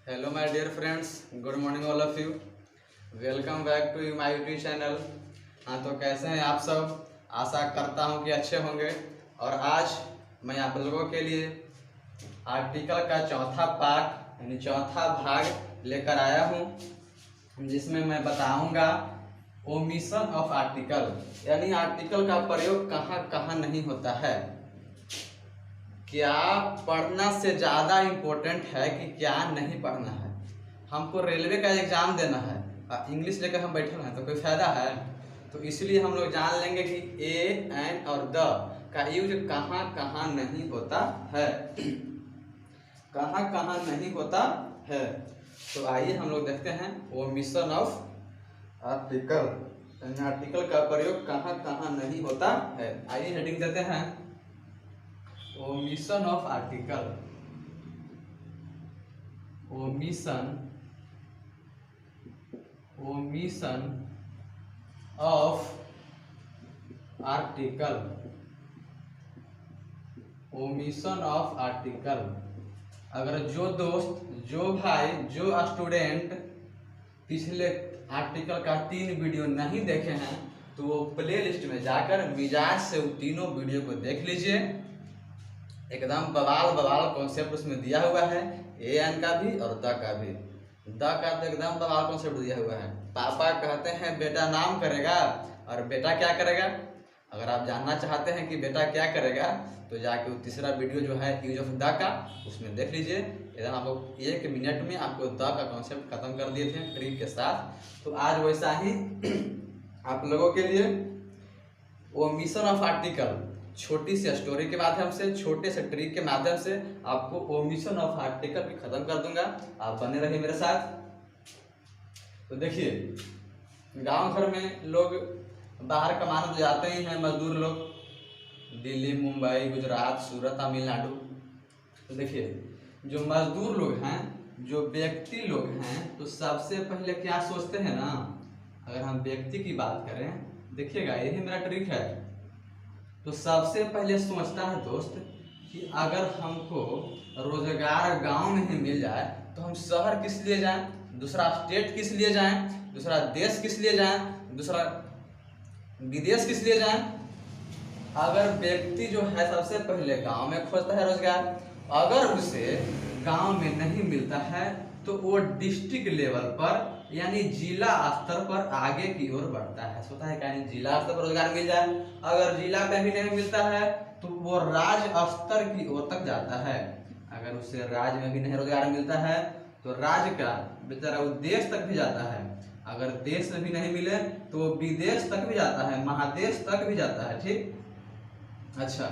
Hello my dear friends, good morning all of you. Welcome back to my YouTube channel. हाँ, तो कैसे हैं आप सब? आशा करता हूँ कि अच्छे होंगे। और आज मैं आप लोगों के लिए आर्टिकल का चौथा पार्ट यानी चौथा भाग लेकर आया हूँ, जिसमें मैं बताऊँगा ओमिशन ऑफ आर्टिकल, यानी आर्टिकल का प्रयोग कहाँ कहाँ नहीं होता है। क्या पढ़ना से ज़्यादा इम्पोर्टेंट है कि क्या नहीं पढ़ना है। हमको रेलवे का एग्ज़ाम देना है, इंग्लिश लेकर हम बैठे हैं तो कोई फ़ायदा है। तो इसलिए हम लोग जान लेंगे कि ए एन और द का यूज कहाँ कहाँ नहीं होता है, कहाँ कहाँ नहीं होता है। तो आइए हम लोग देखते हैं ओमिशन ऑफ आर्टिकल, आर्टिकल का प्रयोग कहाँ कहाँ नहीं होता है। आइए हेडिंग देते हैं omission of article. Omission of article, omission of article. अगर जो दोस्त, जो भाई, जो स्टूडेंट पिछले आर्टिकल का 3 वीडियो नहीं देखे हैं तो वो प्ले लिस्ट में जाकर मिजाज से उन तीनों वीडियो को देख लीजिए। एकदम बवाल बवाल कॉन्सेप्ट उसमें दिया हुआ है, ए एन का भी और द का भी। द का तो एकदम बवाल कॉन्सेप्ट दिया हुआ है। पापा कहते हैं बेटा नाम करेगा और बेटा क्या करेगा। अगर आप जानना चाहते हैं कि बेटा क्या करेगा तो जाके वो तीसरा वीडियो जो है यूज ऑफ द का, उसमें देख लीजिए। एकदम आपको 1 मिनट में आपको द का कॉन्सेप्ट खत्म कर दिए थे ट्रिक के साथ। तो आज वैसा ही आप लोगों के लिए ओमिशन ऑफ आर्टिकल छोटी सी स्टोरी के माध्यम से, छोटे से ट्रिक के माध्यम से आपको ओमिशन ऑफ आर्टिकल भी खत्म कर दूंगा। आप बने रहिए मेरे साथ। तो देखिए, गांव घर में लोग बाहर कमाने जाते ही हैं, मजदूर लोग, दिल्ली, मुंबई, गुजरात, सूरत, तमिलनाडु। तो देखिए, जो मजदूर लोग हैं, जो व्यक्ति लोग हैं, तो सबसे पहले क्या सोचते हैं ना, अगर हम व्यक्ति की बात करें, देखिएगा यही मेरा ट्रिक है। तो सबसे पहले सोचता है दोस्त कि अगर हमको रोजगार गांव में ही मिल जाए तो हम शहर किस लिए जाएं, दूसरा स्टेट किस लिए जाएं, दूसरा देश किस लिए जाएं, दूसरा विदेश किस लिए जाएं। अगर व्यक्ति जो है सबसे पहले गांव में खोजता है रोजगार, अगर उसे गांव में नहीं मिलता है तो वो डिस्ट्रिक्ट लेवल पर यानी जिला स्तर पर आगे की ओर बढ़ता है। सोचता है क्या जिला स्तर पर रोजगार मिल जाए। अगर जिला में भी नहीं मिलता है तो वो राज्य स्तर की ओर तक जाता है। अगर उसे राज्य में भी नहीं रोजगार मिलता है तो राज्य का बेचारा वो देश तक भी जाता है। अगर देश में भी नहीं मिले तो वो विदेश तक भी जाता है, महादेश तक भी जाता है। ठीक, अच्छा,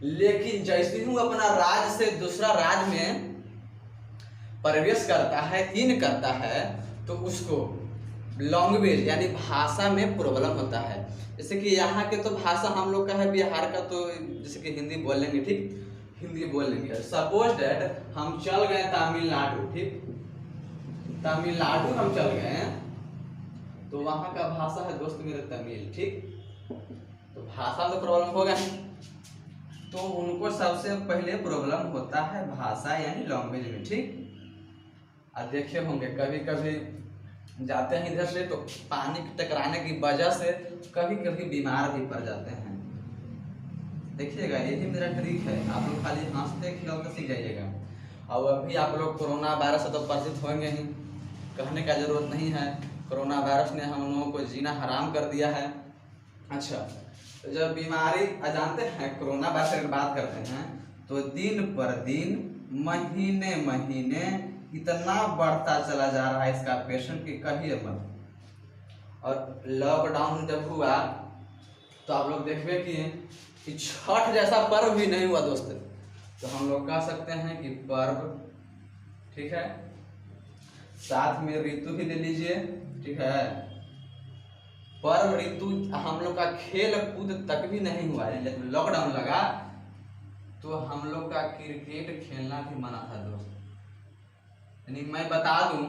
लेकिन जैसे ही वो अपना राज्य से दूसरा राज्य में प्रवेश करता है, इन करता है, तो उसको लैंग्वेज यानी भाषा में प्रॉब्लम होता है। जैसे कि यहाँ के तो भाषा हम लोग का है, बिहार का तो जैसे कि हिंदी बोल लेंगे, ठीक, हिंदी बोल लेंगे। सपोज डेट हम चल गए तमिलनाडु, ठीक, तमिलनाडु हम चल गए तो वहाँ का भाषा है दोस्त मेरे तमिल, ठीक, तो भाषा में प्रॉब्लम होगा। तो उनको सबसे पहले प्रॉब्लम होता है भाषा यानी लैंग्वेज में, ठीक। और देखे होंगे कभी कभी जाते हैं इधर से तो पानी टकराने की वजह से कभी कभी बीमार भी पड़ जाते हैं। देखिएगा, यही मेरा ट्रिक है। आप लोग खाली हंसते खिलौते सीख जाइएगा। और अभी आप लोग कोरोना वायरस से तो परिचित होंगे ही, कहने का जरूरत नहीं है। कोरोना वायरस ने हम लोगों को जीना हराम कर दिया है। अच्छा, तो जब बीमारी जानते हैं कोरोना वायरस की बात करते हैं तो दिन पर दिन, महीने महीने इतना बढ़ता चला जा रहा है इसका पेशेंट की कहिए मत। और लॉकडाउन जब हुआ तो आप लोग देखबे कि छठ जैसा पर्व भी नहीं हुआ दोस्त। तो हम लोग कह सकते हैं कि पर्व, ठीक है, साथ में ऋतु भी ले लीजिए, ठीक है। पर्व ऋतु हम लोग का खेल कूद तक भी नहीं हुआ है। जब लॉकडाउन लगा तो हम लोग का क्रिकेट खेलना भी मना था दोस्त। यानी मैं बता दूं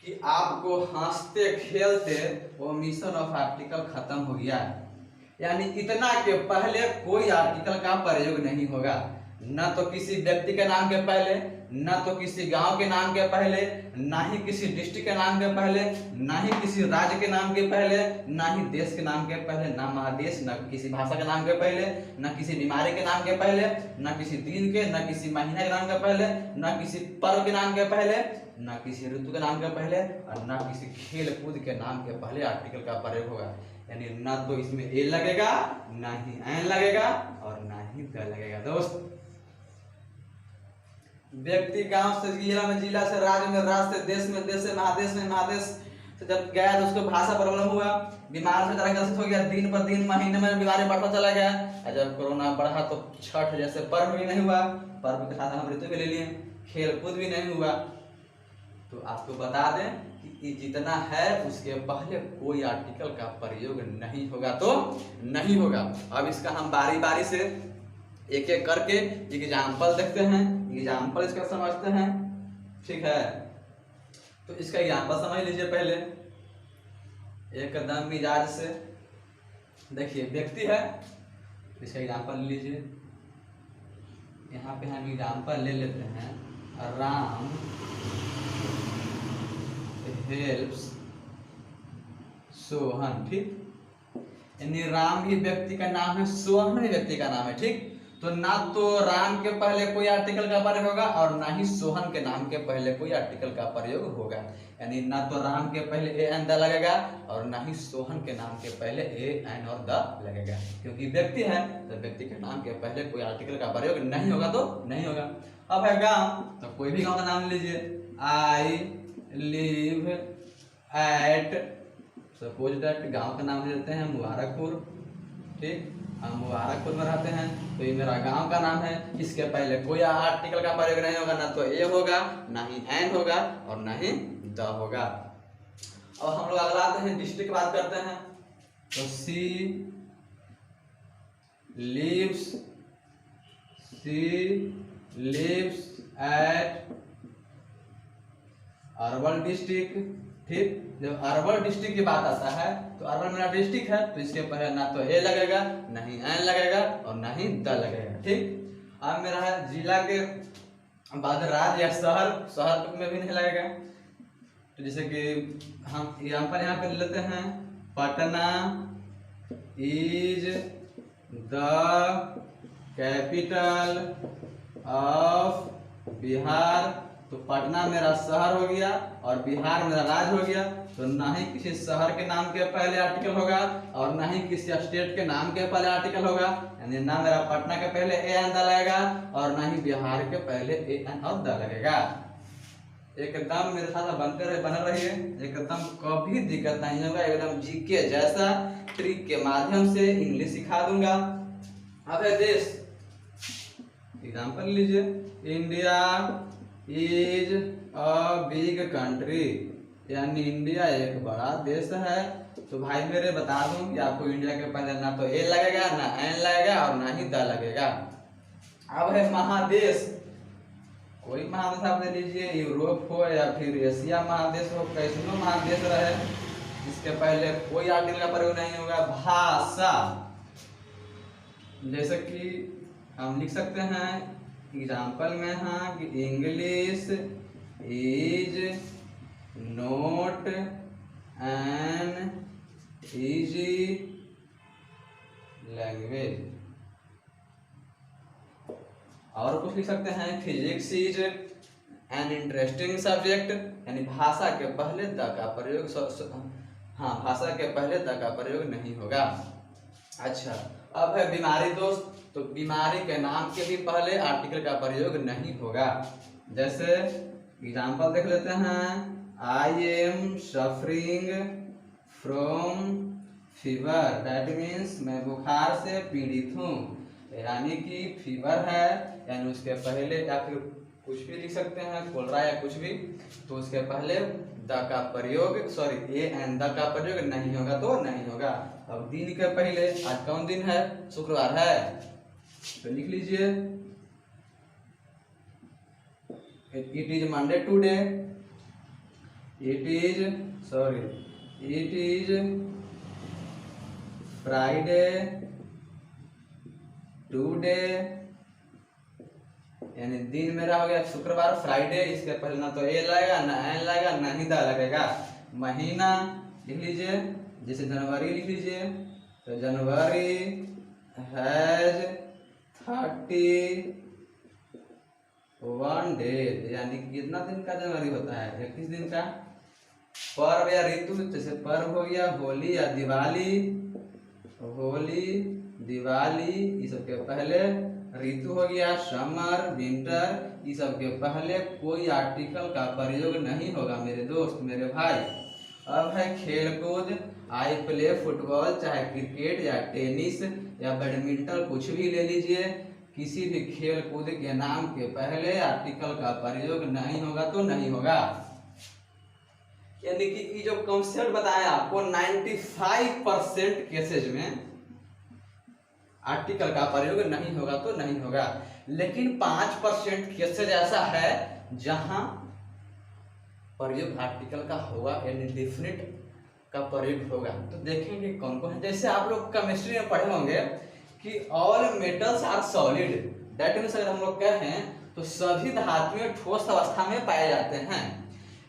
कि आपको हंसते खेलते ओमिशन ऑफ आर्टिकल खत्म हो गया है। यानी इतना के पहले कोई आर्टिकल का प्रयोग नहीं होगा। न तो किसी व्यक्ति के नाम के पहले, न तो किसी गांव के नाम के पहले, ना ही किसी डिस्ट्रिक्ट के नाम के पहले, ना ही किसी राज्य के नाम के पहले, ना ही देश के नाम के पहले, ना महादेश, न किसी भाषा के नाम के पहले, न किसी बीमारी के नाम के पहले, न किसी दिन के, न किसी महीने के नाम के पहले, न किसी पर्व के नाम के पहले, न किसी ऋतु के नाम के पहले, और न किसी खेल कूद के नाम के पहले आर्टिकल का प्रयोग होगा। यानी ना तो इसमें ए लगेगा, ना ही एन लगेगा, और ना ही द लगेगा। दोस्त, व्यक्ति गांव से जिला में, जिला से राज्य में, राज्य से देश में, देश से महादेश में, महादेश से जब गया तो उसको भाषा प्रॉब्लम हुआ, बीमार से तरह ग्रसित हो गया, दिन पर दिन महीने में बीमारी बढ़ता चला गया। और जब कोरोना बढ़ा तो छठ जैसे पर्व भी नहीं हुआ, पर्व के साथ हम ऋतु भी ले लिए, खेल कूद भी नहीं हुआ। तो आपको बता दें कि जितना है उसके पहले कोई आर्टिकल का प्रयोग नहीं होगा, तो नहीं होगा। अब इसका हम बारी बारी से एक एक करके एग्जाम्पल देखते हैं, एग्जाम्पल इसका समझते हैं, ठीक है। तो इसका एग्जाम्पल समझ लीजिए पहले एकदम मिजाज से। देखिए व्यक्ति है, इसका एग्जाम्पल लीजिए। यहाँ पे हम एग्जाम्पल ले लेते हैं, राम हेल्प्स सोहन, ठीक। यानी राम भी व्यक्ति का नाम है, सोहन भी व्यक्ति का नाम है, ठीक। तो ना तो राम के पहले कोई आर्टिकल का प्रयोग होगा और ना ही सोहन के नाम के पहले कोई आर्टिकल का प्रयोग होगा। यानी ना तो राम के पहले ए एन द लगेगा और ना ही सोहन के नाम के पहले ए एन और द लगेगा, क्योंकि व्यक्ति है तो व्यक्ति के नाम के पहले कोई आर्टिकल का प्रयोग नहीं होगा, तो नहीं होगा। अब है गांव, तो कोई भी गांव का नाम लीजिए। I live at, suppose that गांव का नाम ले लेते हैं मुबारकपुर, ठीक। हम मुबारकपुर में रहते हैं, तो ये मेरा गांव का नाम है। इसके पहले कोई आर्टिकल का प्रयोग नहीं होगा, ना तो ए होगा, ना ही एन होगा, और ना ही द होगा। अब हम लोग अगला आते हैं, डिस्ट्रिक्ट की बात करते हैं। तो she lives at urban district, ठीक। जब अर्बन डिस्ट्रिक्ट की बात आता है तो अर्बन मेरा डिस्ट्रिक्ट है, तो इसके पहले ना तो ए लगेगा, ना ही एन लगेगा, और ना ही द लगेगा, ठीक। अब मेरा है जिला के बाद राज्य या शहर, शहर में भी नहीं लगेगा। तो जैसे कि हम एग्जाम्पल यहाँ पे लेते हैं, Patna is the capital of Bihar. तो पटना मेरा शहर हो गया और बिहार मेरा राज्य हो गया। तो ना ही किसी शहर के नाम के पहले आर्टिकल होगा और ना ही किसी स्टेट के नाम के पहले आर्टिकल होगा। यानी ना मेरा पटना के पहले ए एन द लगेगा और ना ही बिहार के पहले ए एन और द लगेगा। एकदम मेरे साथ बने रहिए, एकदम कभी दिक्कत नहीं होगा, एकदम जीके जैसा ट्रिक के माध्यम से इंग्लिश सिखा दूंगा। अब है देश, एग्जाम्पल लीजिए। India is a big country, यानी इंडिया एक बड़ा देश है। तो भाई मेरे बता दूं कि आपको इंडिया के पहले ना तो ए लगेगा, ना एन लगेगा, और ना ही द लगेगा। अब है महादेश, कोई महादेश आप ले लीजिए, यूरोप हो या फिर एशिया महादेश हो, कैसनो महादेश रहे, इसके पहले कोई आर्टिकल का प्रयोग नहीं होगा। भाषा, जैसे कि हम लिख सकते हैं एग्जाम्पल में हाँ कि English is note an easy language. और कुछ लिख सकते हैं, physics is an interesting subject, यानी भाषा के पहले द का प्रयोग, हाँ भाषा के पहले द का प्रयोग नहीं होगा। अच्छा, अब है बीमारी दोस्त, तो बीमारी के नाम के भी पहले आर्टिकल का प्रयोग नहीं होगा। जैसे एग्जाम्पल देख लेते हैं, I am suffering from fever, that means मैं बुखार से पीड़ित हूँ, यानी कि फीवर है, यानी उसके पहले या फिर कुछ भी लिख सकते हैं, कोलरा या कुछ भी, तो उसके पहले द का प्रयोग, सॉरी ए एंड द का प्रयोग नहीं होगा, तो नहीं होगा। अब दिन के पहले, आज कौन दिन है, शुक्रवार है, तो लिख लीजिए it is Monday today, it is Friday today, यानी दिन मेरा हो गया शुक्रवार फ्राइडे, इसके पहले ना तो ए लगेगा ना एन लगेगा ना ही द लगेगा। महीना लिख लीजिए, जैसे जनवरी लिख लीजिए, तो जनवरी हैज 31 डेज, यानी कितना दिन का जनवरी होता है, 31 दिन का। पर्व या ऋतु, जैसे पर्व हो गया होली या दिवाली, होली दिवाली ये सब के पहले। ऋतु हो गया समर विंटर, ये सब के पहले कोई आर्टिकल का प्रयोग नहीं होगा मेरे दोस्त मेरे भाई। अब है खेल कूद, आई प्ले फुटबॉल, चाहे क्रिकेट या टेनिस या बैडमिंटन कुछ भी ले लीजिए, किसी भी खेल कूद के नाम के पहले आर्टिकल का प्रयोग नहीं होगा तो नहीं होगा। यानी कि ये जो कॉन्सेप्ट बताया आपको 95% केसेज में आर्टिकल का प्रयोग नहीं होगा तो नहीं होगा, लेकिन 5% केसेज ऐसा है जहां प्रयोग आर्टिकल का होगा, यानी डेफिनेट का प्रयोग होगा। तो देखेंगे कौन कौन है। जैसे आप लोग केमिस्ट्री में पढ़े होंगे कि all metals are solid, that means अगर हम लोग कहें तो सभी धातुएं ठोस अवस्था में पाए जाते हैं,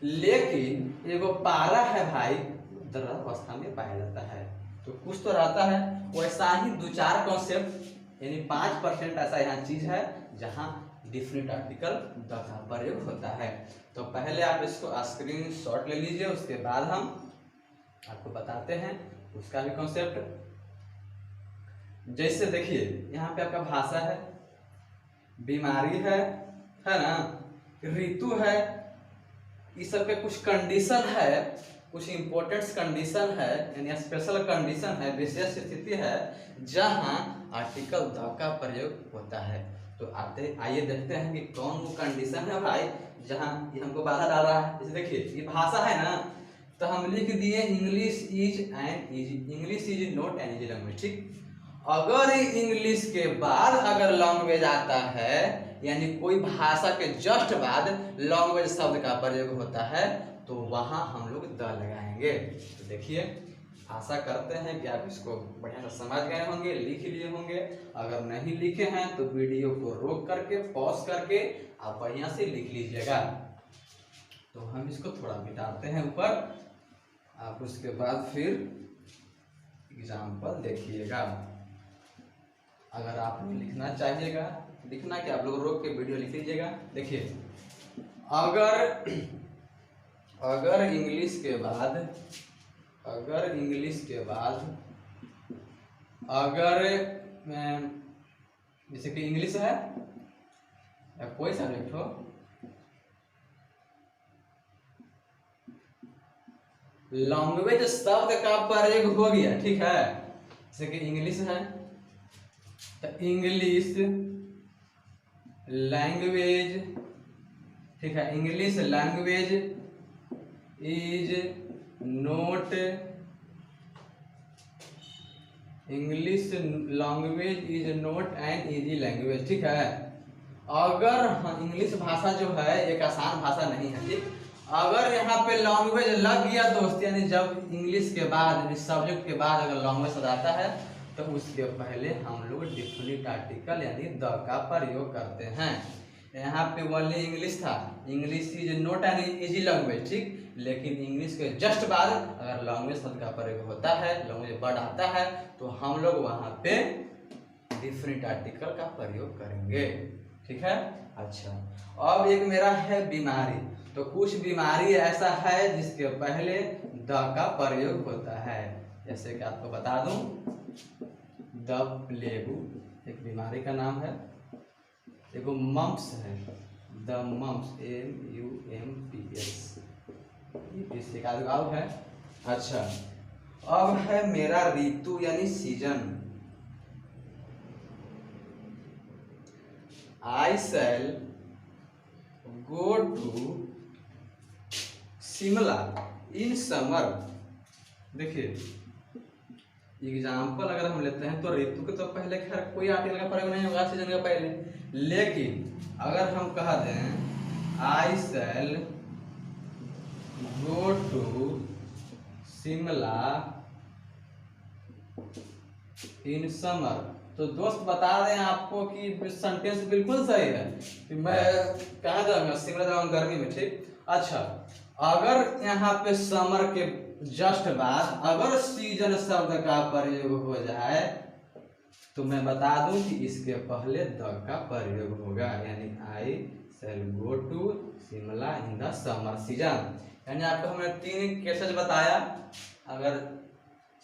लेकिन एगो पारा है भाई द्रव अवस्था में पाया जाता है, तो कुछ तो रहता है। वैसा ही 2-4 कॉन्सेप्ट यानी 5% ऐसा यहाँ चीज है जहाँ डिफरेंट आर्टिकल द का प्रयोग होता है। तो पहले आप इसको स्क्रीन शॉट ले लीजिए, उसके बाद हम आपको बताते हैं उसका भी कॉन्सेप्ट। जैसे देखिए यहाँ पे आपका भाषा है, बीमारी है ना, ऋतु है, इस सब के कुछ कंडीशन है, कुछ इंपॉर्टेंट कंडीशन है, यानी स्पेशल कंडीशन है, विशेष स्थिति है जहां आर्टिकल द का प्रयोग होता है। तो आइए देखते हैं कि कौन वो कंडीशन है भाई जहां ये हमको बाधा डाल रहा है। जैसे देखिए ये भाषा है ना, तो हम लिख दिए English is not an easy language, ठीक। अगर इंग्लिश के बाद अगर लैंग्वेज आता है, यानी कोई भाषा के जस्ट बाद लैंग्वेज शब्द का प्रयोग होता है, तो वहां हम लोग द लगाएंगे। तो देखिए आशा करते हैं कि आप इसको बढ़िया से समझ गए होंगे, लिख लिए होंगे। अगर नहीं लिखे हैं तो वीडियो को रोक करके पॉज करके आप बढ़िया से लिख लीजिएगा। तो हम इसको थोड़ा मिटाते हैं ऊपर, आप उसके बाद फिर एग्जाम्पल देखिएगा। अगर आप लिखना चाहिएगा, लिखना कि आप लोग रोक के वीडियो लिख लीजिएगा। देखिए अगर इंग्लिश के बाद अगर जैसे कि इंग्लिश है या कोई सब्जेक्ट हो, लैंग्वेज शब्द का प्रयोग हो गया, ठीक है। जैसे कि इंग्लिश है तो इंग्लिश लैंग्वेज, ठीक है, English language is not an easy language, ठीक है। अगर इंग्लिश भाषा जो है एक आसान भाषा नहीं है, ठीक। अगर यहाँ पे लैंग्वेज लग गया दोस्त, यानी जब इंग्लिश के बाद सब्जेक्ट के बाद अगर लैंग्वेज आता है तो उसके पहले हम लोग डिफिनिट आर्टिकल यानी द का प्रयोग करते हैं। यहाँ पे ओनली इंग्लिश था, English is not an easy language, ठीक। लेकिन इंग्लिश के जस्ट बाद अगर लैंग्वेज शब्द का प्रयोग होता है, लैंग्वेज वर्ड आता है, तो हम लोग वहाँ पे डिफरेंट आर्टिकल का प्रयोग करेंगे, ठीक है। अच्छा, अब एक मेरा है बीमारी। तो कुछ बीमारी ऐसा है जिसके पहले द का प्रयोग होता है। जैसे कि आपको बता दूं, द प्लेगू एक बीमारी का नाम है, देखो मम्प्स है, द मम्प्स MUMPS इससे का जवाब है। अच्छा, अब है मेरा ऋतु यानी season. I shall go to Shimla in summer. देखिए एग्जाम्पल अगर हम लेते हैं तो ऋतु के तो पहले खैर कोई आर्टिकल का प्रयोग नहीं होगा सीजन का पहले, लेकिन अगर हम कह दें I shall go to Shimla in summer, तो दोस्त बता रहे हैं आपको कि सेंटेंस बिल्कुल सही है कि मैं कहाँ जाऊंगा, शिमला जाऊंगा गर्मी में, ठीक। अच्छा, अगर यहाँ पे समर के जस्ट बाद अगर सीजन शब्द का प्रयोग हो जाए तो मैं बता दूं कि इसके पहले द का प्रयोग होगा, यानी I shall go to Shimla in the summer season. यानी आपको हमने 3 केसेस बताया, अगर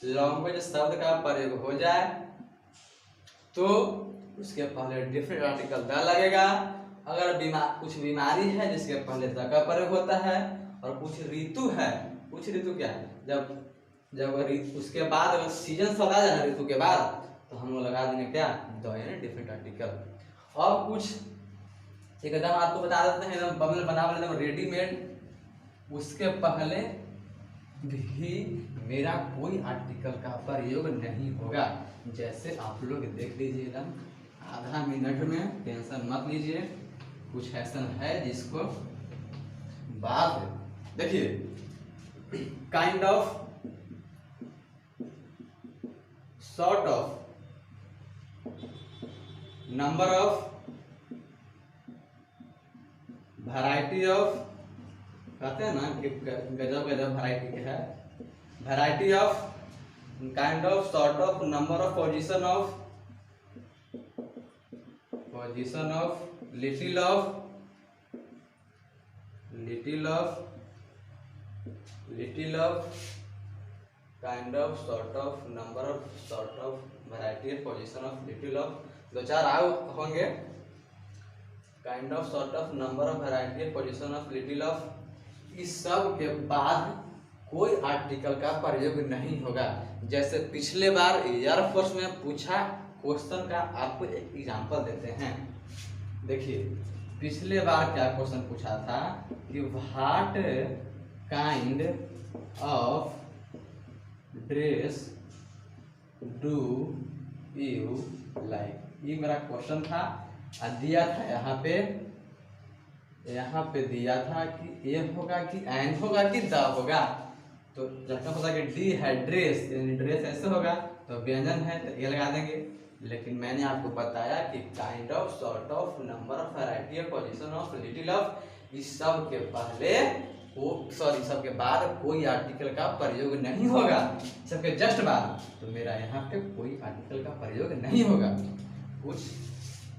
लैंग्वेज शब्द का प्रयोग हो जाए तो उसके पहले डिफरेंट आर्टिकल द लगेगा। अगर कुछ बीमारी है जिसके पहले द का प्रयोग होता है, और कुछ ऋतु है, कुछ ऋतु क्या है, जब उसके बाद अगर सीजन शब्द आ जाए ना ऋतु के बाद, तो हम लोग लगा देंगे क्या, द, यानी डिफरेंट आर्टिकल। और कुछ एकदम आपको बता देते हैं, एकदम बबल बना एकदम रेडीमेड, उसके पहले भी मेरा कोई आर्टिकल का प्रयोग नहीं होगा। जैसे आप लोग देख लीजिए, एकदम आधा मिनट में, टेंशन मत लीजिए, कुछ ऐसा है जिसको बात देखिए, kind of, sort of, number of, variety of, कहते हैं ना कि गजब गजब वैरायटी के है, variety of, kind of, sort of, number of, position of, little of, kind of, sort of, number of, sort of, variety of, position of, little of, 2-4 होंगे, kind of, sort of, number of, variety of, position of, little of. इस सब के बाद कोई article का प्रयोग नहीं होगा। जैसे पिछले बार एयरफोर्स में पूछा क्वेश्चन का, आपको एक एग्जांपल देते हैं। देखिए, पिछले बार क्या क्वेश्चन पूछा था कि what kind of dress do you like, ये मेरा क्वेश्चन था। दिया था यहाँ पे दिया था कि ए होगा कि एन होगा कि द होगा, तो जैसा पता कि डी है ड्रेस, यानी ड्रेस ऐसे होगा, तो व्यंजन है तो ए लगा देंगे। लेकिन मैंने आपको बताया कि kind of, sort of, number of, variety of, position of, little of, इस सब के पहले सबके बाद कोई आर्टिकल का प्रयोग नहीं होगा, सबके जस्ट बाद, तो मेरा यहाँ पे कोई आर्टिकल का प्रयोग नहीं होगा। कुछ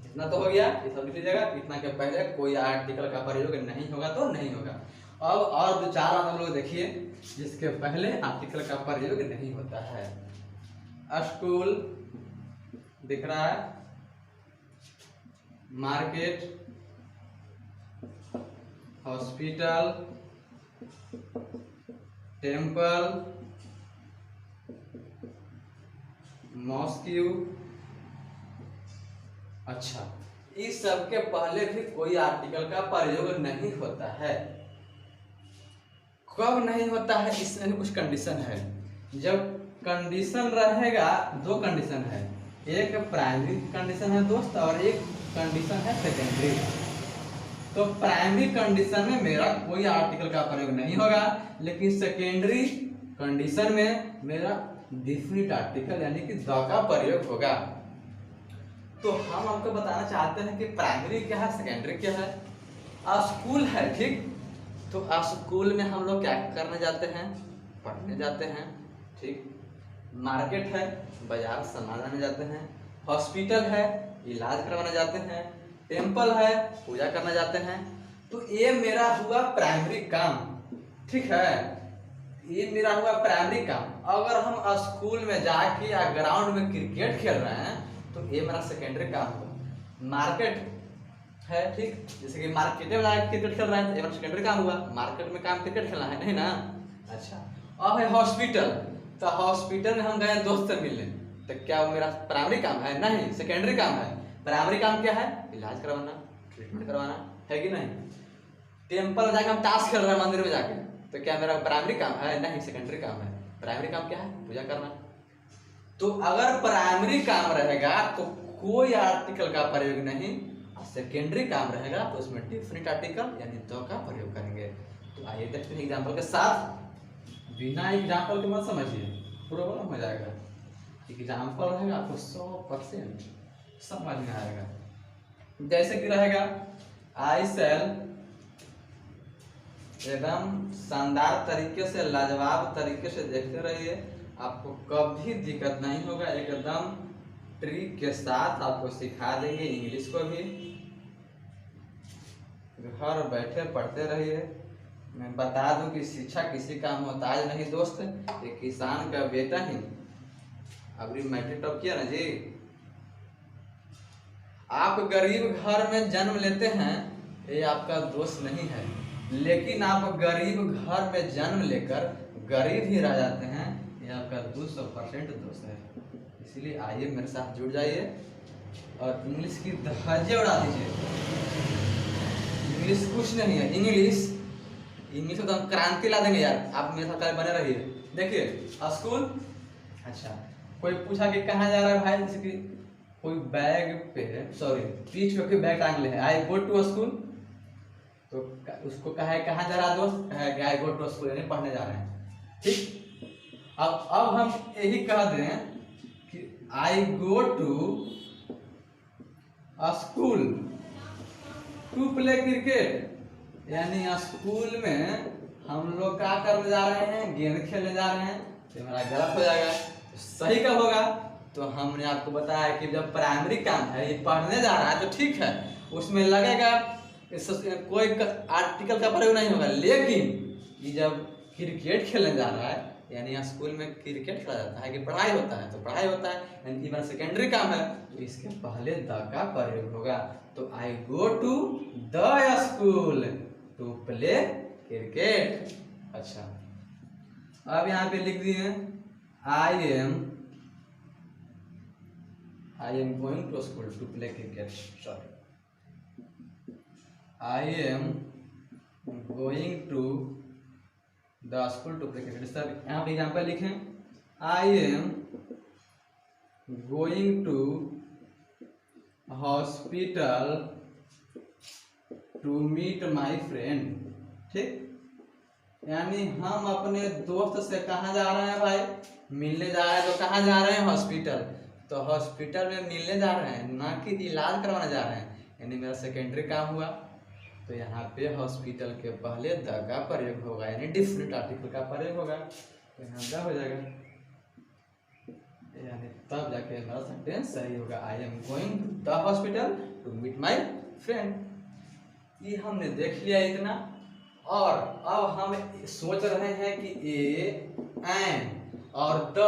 इतना तो हो गया, ये सब लिख लीजिएगा, इतना के पहले कोई आर्टिकल का प्रयोग नहीं होगा तो नहीं होगा। अब और 2-4 हम लोग देखिए जिसके पहले आर्टिकल का प्रयोग नहीं होता है। स्कूल दिख रहा है, मार्केट, हॉस्पिटल, टेम्पल, मॉस्क्यू। अच्छा, इस सब के पहले भी कोई आर्टिकल का प्रयोग नहीं होता है। कब नहीं होता है, इसमें कुछ कंडीशन है। जब कंडीशन रहेगा, 2 कंडीशन है, एक प्राइमरी कंडीशन है दोस्त, और एक कंडीशन है सेकेंडरी। तो प्राइमरी कंडीशन में मेरा कोई आर्टिकल का प्रयोग नहीं होगा, लेकिन सेकेंडरी कंडीशन में मेरा डिफिनिट आर्टिकल यानी कि द का प्रयोग होगा। तो हम आपको बताना चाहते हैं कि प्राइमरी क्या है, सेकेंडरी क्या है। स्कूल है, ठीक, तो स्कूल में हम लोग क्या करने जाते हैं, पढ़ने जाते हैं, ठीक। मार्केट है, बाजार सामान लाने जाते हैं। हॉस्पिटल है, इलाज करवाने जाते हैं। टेम्पल है, पूजा करने जाते हैं। तो ये मेरा हुआ प्राइमरी काम, ठीक है, ये मेरा हुआ प्राइमरी काम। अगर हम स्कूल में जाके या ग्राउंड में क्रिकेट खेल रहे हैं तो ये मेरा सेकेंडरी काम हुआ। मार्केट है, ठीक, जैसे कि मार्केट में जाके क्रिकेट खेल रहे हैं तो ये मेरा सेकेंडरी काम हुआ। मार्केट में काम क्रिकेट खेलना है, नहीं ना। अच्छा, अब है हॉस्पिटल, तो हॉस्पिटल में हम गए दोस्त से मिलने, तो क्या वो मेरा प्राइमरी काम है? नहीं, सेकेंडरी काम है। प्राइमरी काम क्या है? इलाज करवाना, ट्रीटमेंट करवाना, है कि नहीं। टेम्पल में जाके हम ताश खेल रहे हैं मंदिर में जाके, तो क्या मेरा प्राइमरी काम है? नहीं, सेकेंडरी काम है। प्राइमरी काम क्या है? पूजा करना। तो अगर प्राइमरी काम रहेगा तो कोई आर्टिकल का प्रयोग नहीं, सेकेंडरी काम रहेगा तो उसमें डिफिनिट आर्टिकल यानी द का प्रयोग करेंगे। तो आइए देखते हैं एग्जाम्पल के साथ, बिना एग्जाम्पल के मत समझिए, प्रॉब्लम हो जाएगा। एग्जाम्पल रहेगा आपको 100% समझ में आएगा। जैसे कि रहेगा आई सेल, एकदम शानदार तरीके से, लाजवाब तरीके से देखते रहिए, आपको कभी दिक्कत नहीं होगा। एकदम ट्रिक के साथ आपको सिखा देंगे इंग्लिश को भी, घर बैठे पढ़ते रहिए। मैं बता दूं कि शिक्षा किसी का मोहताज नहीं दोस्त, ये किसान का बेटा ही अभी मैट्रिक टॉप किया ना जी। आप गरीब घर में जन्म लेते हैं, ये आपका दोष नहीं है, लेकिन आप गरीब घर में जन्म लेकर गरीब ही रह जाते हैं, ये आपका 200% दोष है। इसलिए आइए मेरे साथ जुड़ जाइए और इंग्लिश की धज्जियां उड़ा दीजिए। इंग्लिश कुछ नहीं है, इंग्लिश तो हम क्रांति ला देंगे यार, आप मेरे साथ बने रहिए। देखिए स्कूल, अच्छा कोई पूछा कि कहाँ जा रहा है भाई, जैसे कि कोई बैग पे, सॉरी पीठ पे बैग टांग ले, आई गो टू स्कूल, तो उसको कहा कहाँ जा रहा दोस्त, कहा आई गो टू स्कूल, यानी पढ़ने जा रहे हैं। ठीक, अब हम यही कह दें कि I go to school to play cricket, यानी स्कूल में हम लोग क्या करने जा रहे हैं, गेंद खेलने जा रहे हैं। तो हमारा गलत हो जाएगा, तो सही कब होगा, तो हमने आपको बताया कि जब प्राइमरी काम है, ये पढ़ने जा रहा है तो ठीक है, उसमें लगेगा कोई आर्टिकल का प्रयोग नहीं होगा। लेकिन ये जब क्रिकेट खेलने जा रहा है, यानी स्कूल में क्रिकेट खेला जाता है कि पढ़ाई होता है, तो पढ़ाई होता है, यानी मेरा सेकेंडरी काम है, तो इसके पहले द का प्रयोग होगा। तो I go to the school to play cricket. अच्छा, अब यहाँ पे लिख दिए I am going to school to play cricket, sorry I am going to the school to play cricket. Sir यहाँ पे एग्जाम्पल लिखें, I am going to hospital to meet my friend. ठीक, यानी हम अपने दोस्त से कहाँ जा रहे हैं भाई, मिलने जा रहे हैं। तो कहाँ जा रहे हैं, हॉस्पिटल, तो हॉस्पिटल में मिलने जा रहे हैं, ना कि इलाज करवाने जा रहे हैं, यानी मेरा सेकेंडरी काम हुआ। तो यहाँ पे हॉस्पिटल के पहले द का प्रयोग होगा, यानी डिफरेंट आर्टिकल का प्रयोग होगा, तो यहाँ द हो जाएगा, यानी तब जाके हमारा सेंटेंस सही होगा। I am going to the hospital to meet my friend. ये हमने देख लिया इतना, और अब हम सोच रहे हैं कि ए, एन और द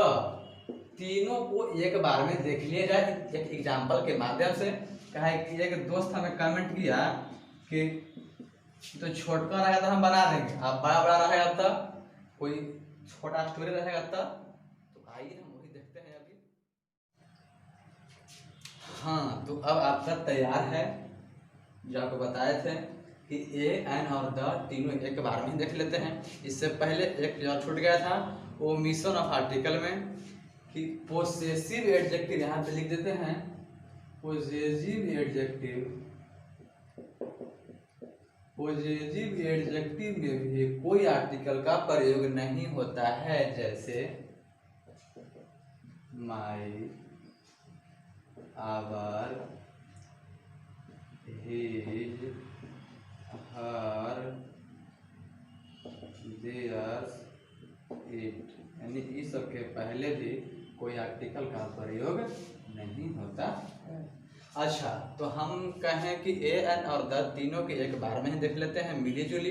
तीनों को एक बार में देख लिया जाए एक एग्जाम्पल के माध्यम से। कहा है कि एक दोस्त हमें कमेंट किया कि तो छोटका रहेगा तो हम बना देंगे, अब बड़ा बड़ा रहेगा तो कोई छोटा स्टोरी रहेगा तो आइए हम वही देखते हैं अभी। हाँ, तो अब आपका तैयार है, जो आपको बताए थे कि ए, एन और द तीनों एक बार में देख लेते हैं। इससे पहले एक जो छूट गया था वो मिशन ऑफ आर्टिकल में कि पोसेसिव एडजेक्टिव यहाँ पे लिख देते हैं। पोसेसिव एडजेक्टिव में भी कोई आर्टिकल का प्रयोग नहीं होता है, जैसे my, our, his, her, theirs, it, यानी इस सब के पहले भी कोई आर्टिकल का प्रयोग नहीं होता है। अच्छा, तो हम कहें कि ए, एन और द तीनों के एक बार में ही देख लेते हैं मिली जुली।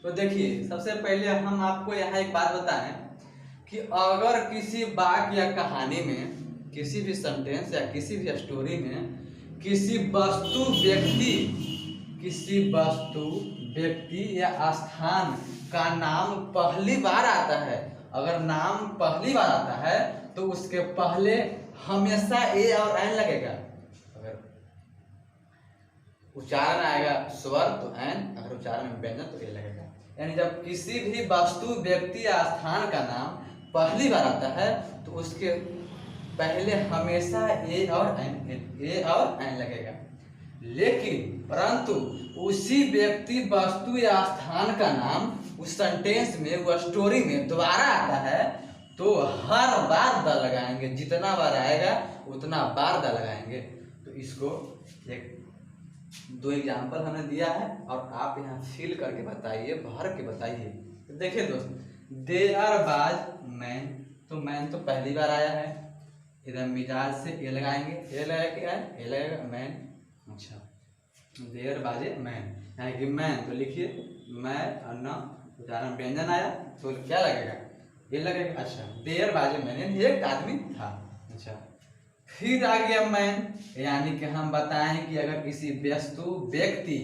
तो देखिए, सबसे पहले हम आपको यहाँ एक बात बताएं कि अगर किसी वाक्य या कहानी में, किसी भी सेंटेंस या किसी भी स्टोरी में किसी वस्तु, व्यक्ति या स्थान का नाम पहली बार आता है, अगर नाम पहली बार आता है तो उसके पहले हमेशा ए और एन लगेगा। अगर उच्चारण आएगा स्वर तो एन, अगर उच्चारण में व्यंजन तो ए लगेगा। यानी जब किसी भी वस्तु, व्यक्ति या स्थान का नाम पहली बार आता है तो उसके पहले हमेशा ए और एन लगेगा। लेकिन परंतु उसी व्यक्ति, वस्तु या स्थान का नाम उस सेंटेंस में, वो स्टोरी में दोबारा आता है तो हर बार द लगाएंगे, जितना बार आएगा उतना बार द लगाएंगे। तो इसको एक 2 एग्जाम्पल हमने दिया है और आप यहाँ फिल करके बताइए, भर के बताइए। तो देखिए दोस्त, देयर वाज मैन, तो मैन तो पहली बार आया है, इधर मिजाज से ए लगाएंगे, ए लगेगा मैन। अच्छा, देयर बाजे मैन, यानी कि मैन, तो लिखिए मैं और न उदाहरण व्यंजन आया तो क्या लगेगा, ये लगेगा। अच्छा, देयर बाजे मैन, एक आदमी था। अच्छा, फिर आ गया मैन, यानी कि हम बताएं कि अगर किसी वस्तु, व्यक्ति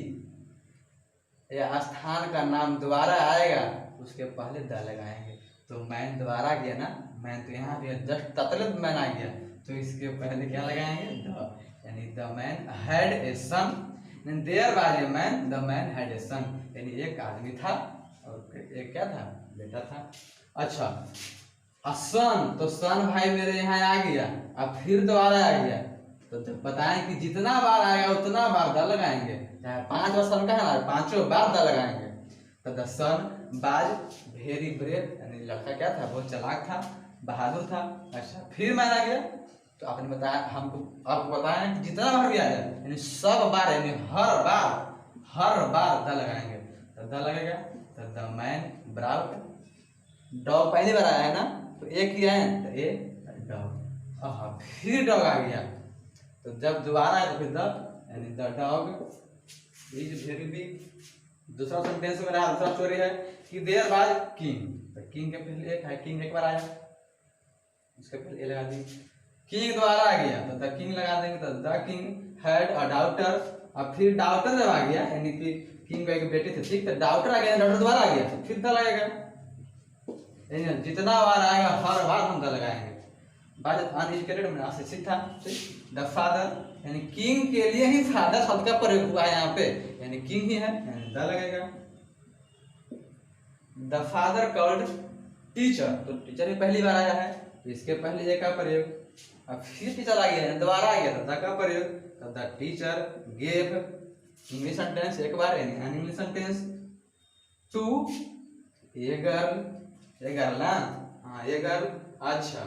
या स्थान का नाम दोबारा आएगा उसके पहले द लगाएंगे। तो मैन दोबारा गया ना, मैन तो यहाँ भी जस्ट तत्काल मैन आ गया, तो इसके पहले क्या लगाएंगे, द, यानी the man had a son, there was a man, the man had a son, यानी एक आदमी था और एक क्या था, बेटा था। अच्छा, सन, तो सन भाई मेरे यहाँ आ गया, अब फिर दोबारा आ गया, तो बताएं कि जितना बार आएगा उतना बार द लगाएंगे, चाहे 5 बार सन का है ना, 5 बार द लगाएंगे। तो द सन बाज वेरी ब्रेव, यानी लड़का क्या था, बहुत चालाक था, बहादुर था। अच्छा, फिर मैन आ गया, तो आपने बताया हमको, आपको बताया कि जितना बार भी आ जाए, यानी सब बार, यानी हर बार द लगाएंगे, तो द लगेगा। तो द मैन ब्राउट, डॉग पहली बार आया है ना, तो एक ही आया, तो ए डॉग, फिर डॉग आ गया, तो जब दोबारा आए तो फिर द, यानी the dog is very big. दूसरा सेंटेंस मेरा दूसरा स्टोरी है कि देयर वाज किंग, तो किंग के पहले एक है, किंग एक बार आया, उसके पहले ए लगा दी, किंग दोबारा आ गया तो द किंग लगा देंगे, तो the king had a daughter, और फिर डॉटर जब आ गया, यानी कि किंग का एक बेटे थे, ठीक, तो डॉटर आ गया, डॉटर दोबारा आ गया, तो फिर द लगेगा। जितना बार आएगा हर बार हम द लगाएंगे। बात अनएजुकेटेड में अशिक्षित था, द फादर, यानी किंग के लिए ही फादर शब्द का प्रयोग हुआ है यहाँ पे, यानी किंग ही है, यानी द लगेगा। द फादर कॉल्ड टीचर, तो टीचर ही पहली बार आया है, इसके पहले ये का प्रयोग, अब फिर टीचर आ गया, दोबारा आ गया, तो द का प्रयोग। तो the teacher gave, English sentence एक बार, यानी an English sentence, to a girl, a girl ना, हाँ ए गर्ल। अच्छा,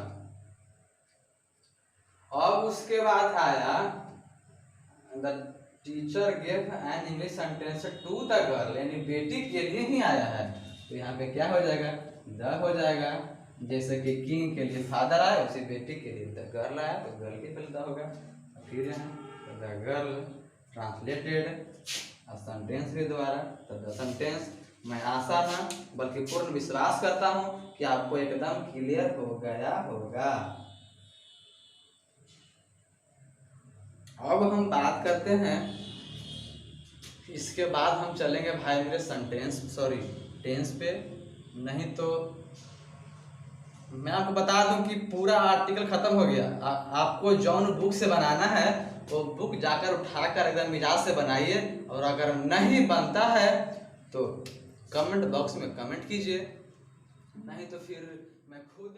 अब उसके बाद आया the teacher gave an English sentence to the girl, यानी बेटी के लिए ही आया है, तो यहाँ पे क्या हो जाएगा, द हो जाएगा। जैसे कि किंग के लिए फादर आया, उसे बेटी के लिए द गर्ल आया, तो गर्ल के पहले द होगा। फिर यहाँ द गर्ल ट्रांसलेटेड सेंटेंस के द्वारा, तो द सेंटेंस, मैं आशा ना बल्कि पूर्ण विश्वास करता हूँ कि आपको एकदम क्लियर हो गया होगा। अब हम बात करते हैं, इसके बाद हम चलेंगे भाई मेरे टेंस पे। नहीं तो मैं आपको बता दूं कि पूरा आर्टिकल खत्म हो गया। आपको जौन बुक से बनाना है वो बुक जाकर उठाकर एकदम मिजाज से बनाइए, और अगर नहीं बनता है तो कमेंट बॉक्स में कमेंट कीजिए, नहीं तो फिर मैं खुद